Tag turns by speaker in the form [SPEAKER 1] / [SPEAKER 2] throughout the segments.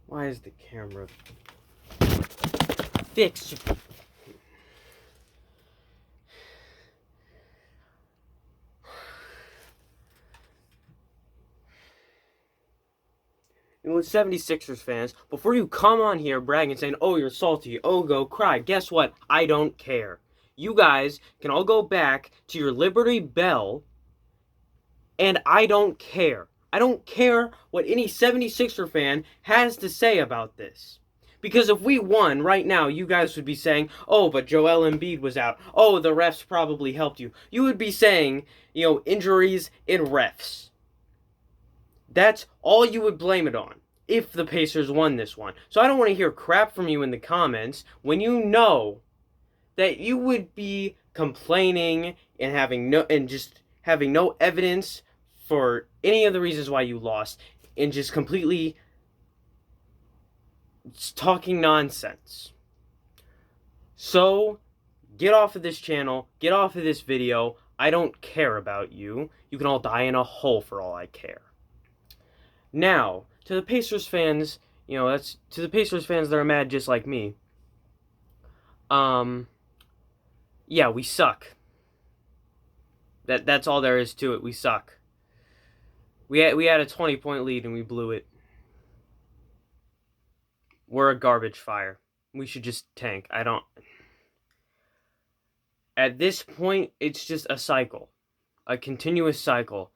[SPEAKER 1] Why is the camera fixed? You know, 76ers fans, before you come on here bragging saying, oh, you're salty, oh, go cry, guess what? I don't care. You guys can all go back to your Liberty Bell, and I don't care. I don't care what any 76er fan has to say about this. Because if we won right now, you guys would be saying, oh, but Joel Embiid was out. Oh, the refs probably helped you. You would be saying, injuries in refs. That's all you would blame it on if the Pacers won this one. So I don't want to hear crap from you in the comments when you know that you would be complaining and having no evidence for any of the reasons why you lost and just completely talking nonsense. So get off of this channel, get off of this video. I don't care about you. You can all die in a hole for all I care. Now, to the Pacers fans, that's to the Pacers fans that are mad just like me. Yeah, we suck. That's all there is to it. We suck. We had a 20-point lead and we blew it. We're a garbage fire. We should just tank. At this point, it's just a cycle. A continuous cycle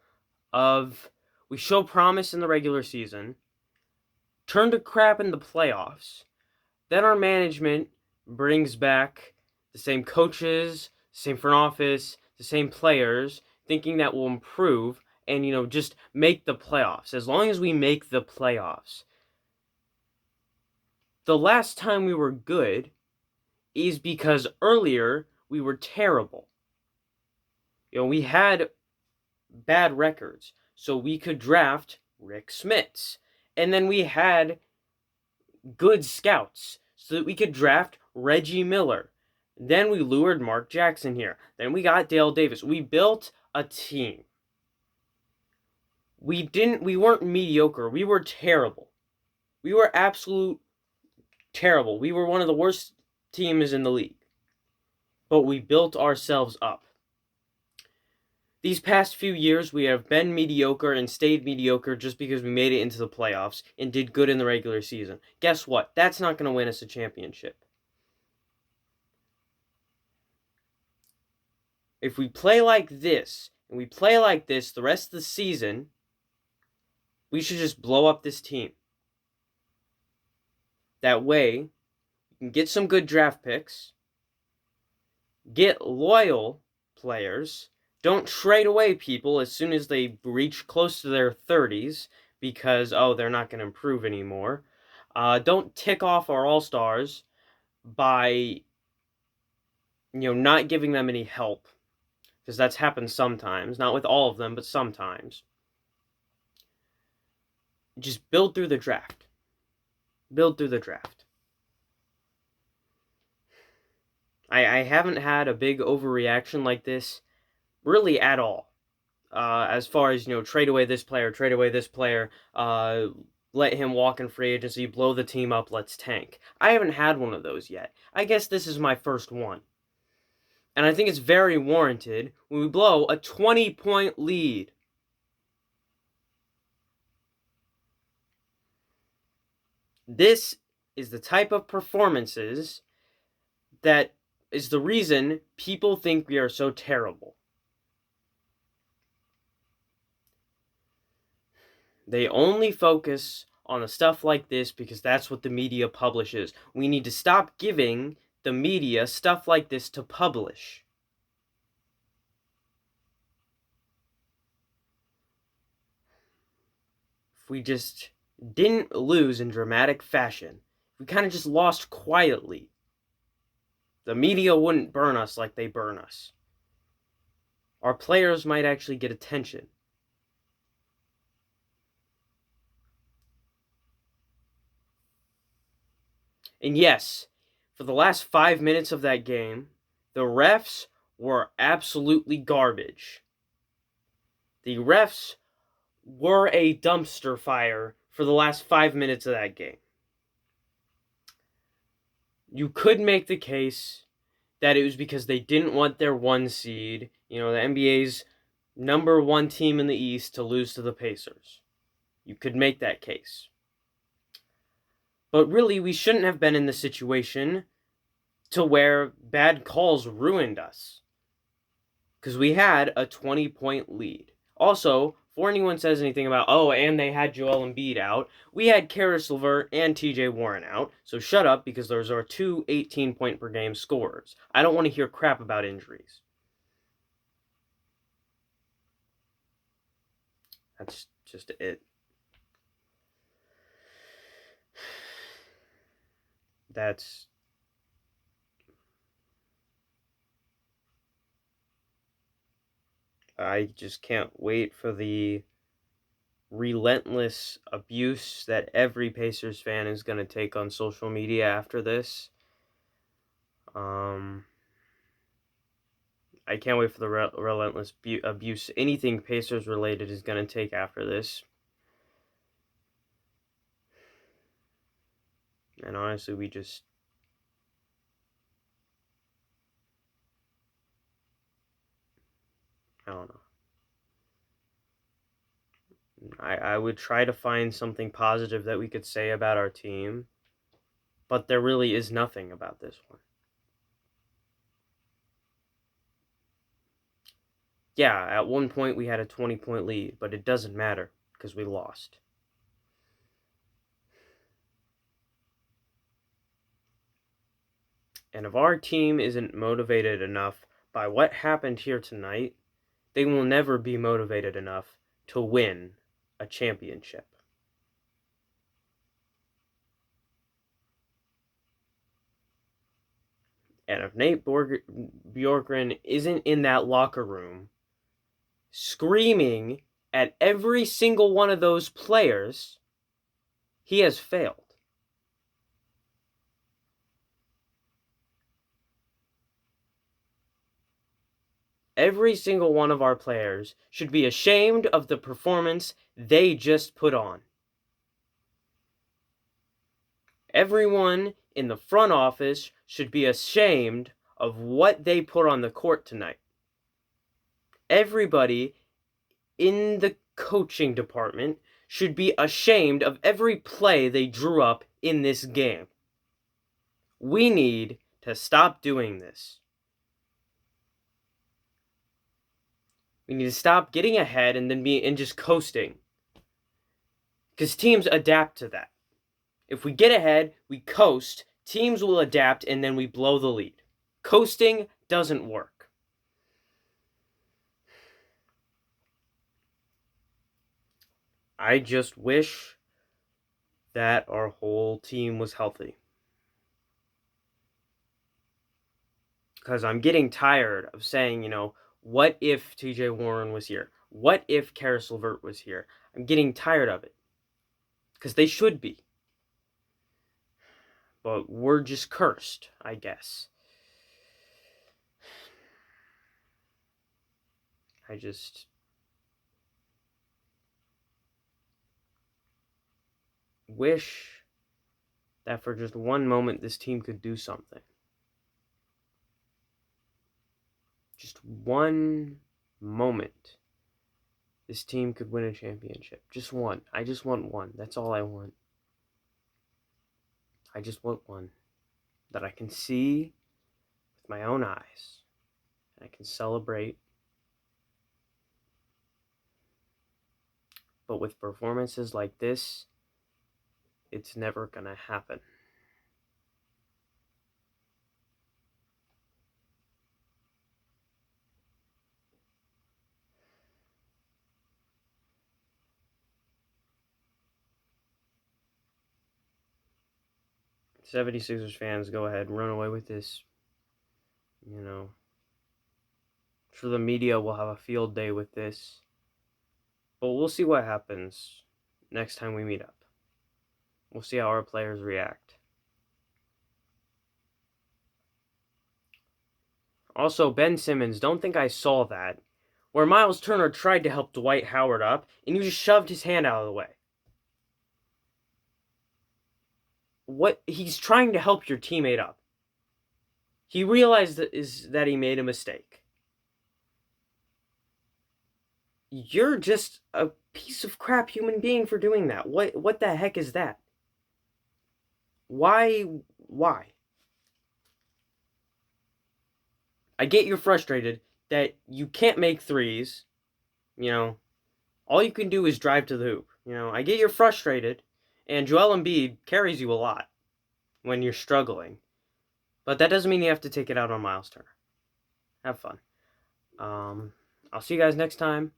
[SPEAKER 1] of we show promise in the regular season, turn to crap in the playoffs, then our management brings back the same coaches, same front office, the same players, thinking that will improve and, just make the playoffs. As long as we make the playoffs. The last time we were good is because earlier we were terrible. We had bad records, so we could draft Rick Smits. And then we had good scouts, so that we could draft Reggie Miller. Then we lured Mark Jackson here. Then we got Dale Davis. We built a team. We weren't mediocre. We were terrible. We were absolute terrible. We were one of the worst teams in the league. But we built ourselves up. These past few years, we have been mediocre and stayed mediocre just because we made it into the playoffs and did good in the regular season. Guess what? That's not going to win us a championship. If we play like this, and we play like this the rest of the season, we should just blow up this team. That way, we can get some good draft picks, get loyal players. Don't trade away people as soon as they reach close to their 30s because, they're not going to improve anymore. Don't tick off our all-stars by, not giving them any help. Because that's happened sometimes. Not with all of them, but sometimes. Just build through the draft. Build through the draft. I haven't had a big overreaction like this really at all. As far as, trade away this player, let him walk in free agency, blow the team up, let's tank. I haven't had one of those yet. I guess this is my first one. And I think it's very warranted when we blow a 20-point lead. This is the type of performances that is the reason people think we are so terrible. They only focus on the stuff like this because that's what the media publishes. We need to stop giving the media stuff like this to publish. If we just didn't lose in dramatic fashion, we kind of just lost quietly, the media wouldn't burn us like they burn us. Our players might actually get attention. And yes, for the last 5 minutes of that game, the refs were absolutely garbage. The refs were a dumpster fire for the last 5 minutes of that game. you could make the case that it was because they didn't want their 1 seed, the NBA's number 1 team in the East, to lose to the Pacers. You could make that case. But really, we shouldn't have been in the situation to where bad calls ruined us. Because we had a 20-point lead. Also, before anyone says anything about, and they had Joel Embiid out, we had Caris LeVert and TJ Warren out, so shut up, because those are 2 18-point-per-game scorers. I don't want to hear crap about injuries. That's just it. I just can't wait for the relentless abuse that every Pacers fan is going to take on social media after this. I can't wait for the relentless abuse anything Pacers related is going to take after this. And honestly, I don't know. I would try to find something positive that we could say about our team, but there really is nothing about this one. Yeah, at one point we had a 20-point lead, but it doesn't matter because we lost. And if our team isn't motivated enough by what happened here tonight, they will never be motivated enough to win a championship. And if Nate Bjorkgren isn't in that locker room screaming at every single one of those players, he has failed. Every single one of our players should be ashamed of the performance they just put on. Everyone in the front office should be ashamed of what they put on the court tonight. Everybody in the coaching department should be ashamed of every play they drew up in this game. We need to stop doing this. We need to stop getting ahead and just coasting. Because teams adapt to that. If we get ahead, we coast, teams will adapt, and then we blow the lead. Coasting doesn't work. I just wish that our whole team was healthy. Because I'm getting tired of saying, what if TJ Warren was here? What if Caris LeVert was here? I'm getting tired of it. Because they should be. But we're just cursed, I guess. I just wish that for just one moment this team could do something. Just one moment this team could win a championship. Just one. I just want one. That's all I want. I just want one that I can see with my own eyes. And I can celebrate. But with performances like this, it's never gonna happen. '76ers fans, go ahead, run away with this. Sure, the media will have a field day with this. But we'll see what happens next time we meet up. We'll see how our players react. Also, Ben Simmons, don't think I saw that, where Miles Turner tried to help Dwight Howard up, and you just shoved his hand out of the way. What? He's trying to help your teammate up. He realized that he made a mistake. You're just a piece of crap human being for doing that. What the heck is that? Why? Why? I get you're frustrated that you can't make threes. You know, all you can do is drive to the hoop. I get you're frustrated, and Joel Embiid carries you a lot when you're struggling. But that doesn't mean you have to take it out on Miles Turner. Have fun. I'll see you guys next time.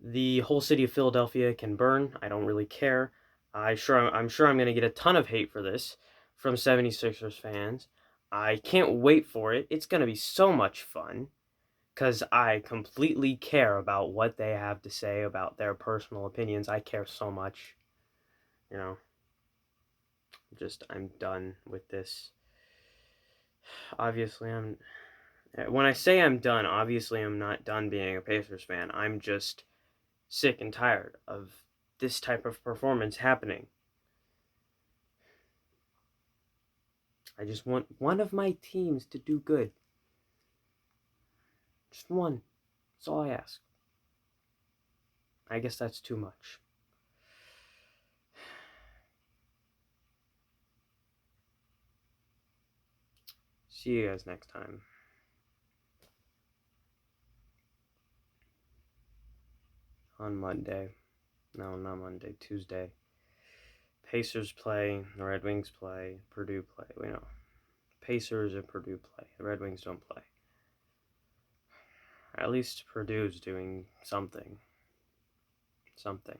[SPEAKER 1] The whole city of Philadelphia can burn. I don't really care. I'm sure I'm going to get a ton of hate for this from 76ers fans. I can't wait for it. It's going to be so much fun because I completely care about what they have to say about their personal opinions. I care so much. I'm done with this. Obviously, when I say I'm done, obviously I'm not done being a Pacers fan. I'm just sick and tired of this type of performance happening. I just want one of my teams to do good. Just one. That's all I ask. I guess that's too much. See you guys next time. On Monday. No, not Monday. Tuesday. Pacers play. The Red Wings play. Purdue play. Pacers and Purdue play. The Red Wings don't play. At least Purdue's doing something. Something.